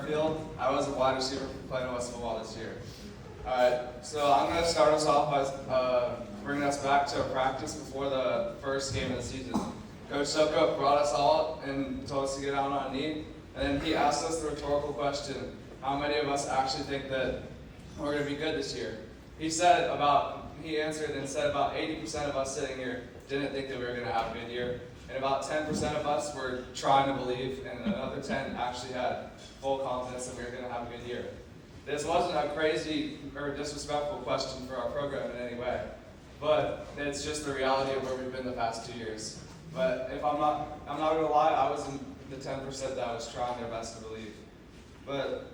field. I was a wide receiver for Plano West football this year. Alright, so I'm going to start us off by bringing us back to practice before the first game of the season. Coach Soko brought us all and told us to get down on a knee, and then he asked us the rhetorical question, how many of us actually think that we're going to be good this year? He answered and said about 80% of us sitting here didn't think that we were going to have a good year, and about 10% of us were trying to believe, and another 10 actually had full confidence that we were going to have a good year. This wasn't a crazy or disrespectful question for our program in any way, but it's just the reality of where we've been the past 2 years. But if I'm not going to lie, I was in the 10% that was trying their best to believe. But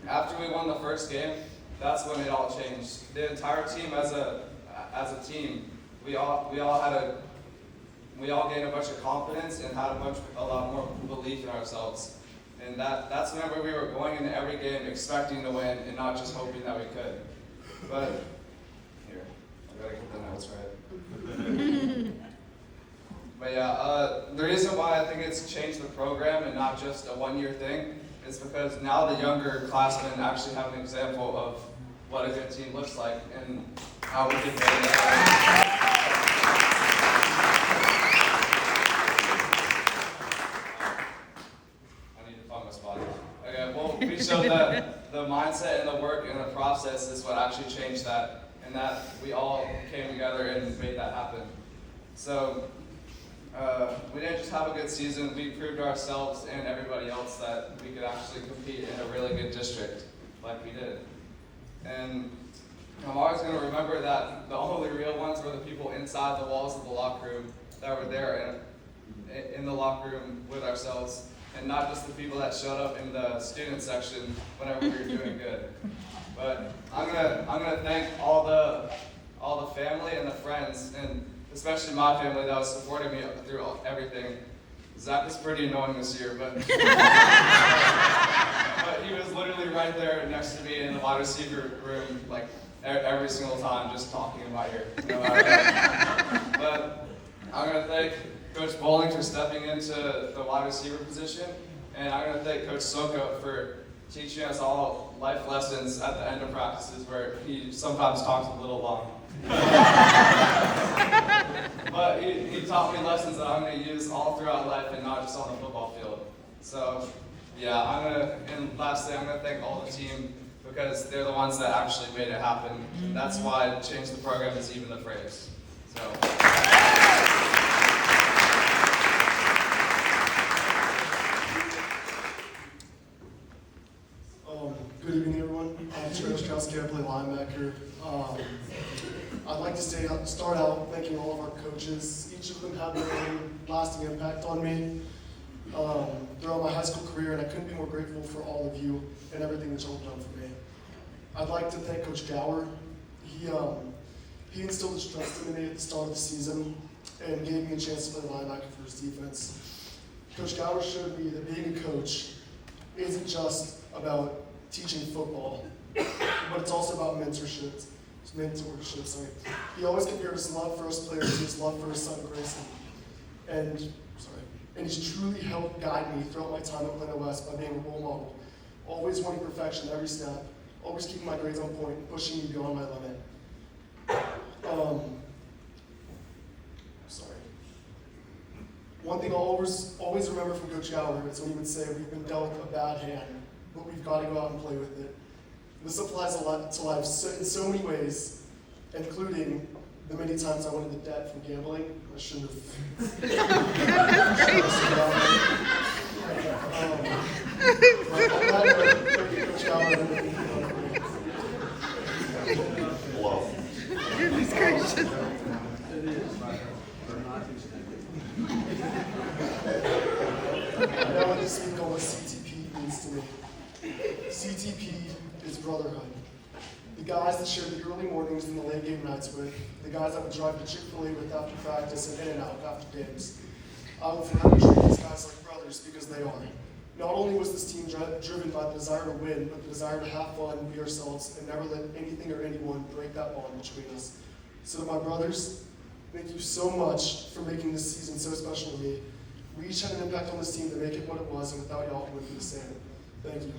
after we won the first game, that's when it all changed. The entire team, as a team, we all gained a bunch of confidence and had a lot more belief in ourselves. And that's whenever we were going into every game expecting to win and not just hoping that we could. But here, I gotta get the notes right. But yeah, the reason why I think it's changed the program and not just a one-year thing is because now the younger classmen actually have an example of what a good team looks like and how we can make that. I need to find my spot. Okay, well, we showed that the mindset and the work and the process is what actually changed that, and that we all came together and made that happen. So we didn't just have a good season, we proved ourselves and everybody else that we could actually compete in a really good district like we did. And I'm always going to remember that the only real ones were the people inside the walls of the locker room that were there in the locker room with ourselves, and not just the people that showed up in the student section whenever we were doing good. But I'm gonna thank all the family and the friends, and especially my family that was supporting me through everything. Zach is pretty annoying this year, but but he was literally right there next to me in the wide receiver room, like every single time, just talking in my ear. No matter what. But I'm gonna thank Coach Bowling for stepping into the wide receiver position, and I'm gonna thank Coach Soko for teaching us all life lessons at the end of practices, where he sometimes talks a little long. But he taught me lessons that I'm going to use all throughout life and not just on the football field. So, yeah, and lastly, I'm going to thank all the team because they're the ones that actually made it happen. That's why Change the Program is even the phrase. So. Good evening, everyone. I'm Trey. I play linebacker. I'd like to start out thanking all of our coaches. Each of them had their own lasting impact on me throughout my high school career, and I couldn't be more grateful for all of you and everything that y'all have done for me. I'd like to thank Coach Gower. He instilled his trust in me at the start of the season and gave me a chance to play linebacker for his defense. Coach Gower showed me that being a coach isn't just about teaching football, but it's also about mentorship. He always compared his love for us players to his love for his son Grayson. And he's truly helped guide me throughout my time at Plano West by being a role model, always wanting perfection every step, always keeping my grades on point, and pushing me beyond my limit. One thing I'll always remember from Coach Gower is when he would say, "We've been dealt a bad hand, but we've got to go out and play with it." This applies a lot to life in so many ways, including the many times I went into debt from gambling. I shouldn't have. But on that note, thank you, Coach Gower, and everything you've done for me. Goodness gracious. Now I want to speak on what CTP means to me. CTP is brotherhood. The guys that share the early mornings and the late game nights with, the guys that would drive to Chick-fil-A with after practice and in and out after games. I will forever treat these guys like brothers because they are. Not only was this team driven by the desire to win, but the desire to have fun and be ourselves and never let anything or anyone break that bond between us. So to my brothers, thank you so much for making this season so special to me. We each had an impact on this team to make it what it was, and without y'all, it wouldn't be the same. Thank you.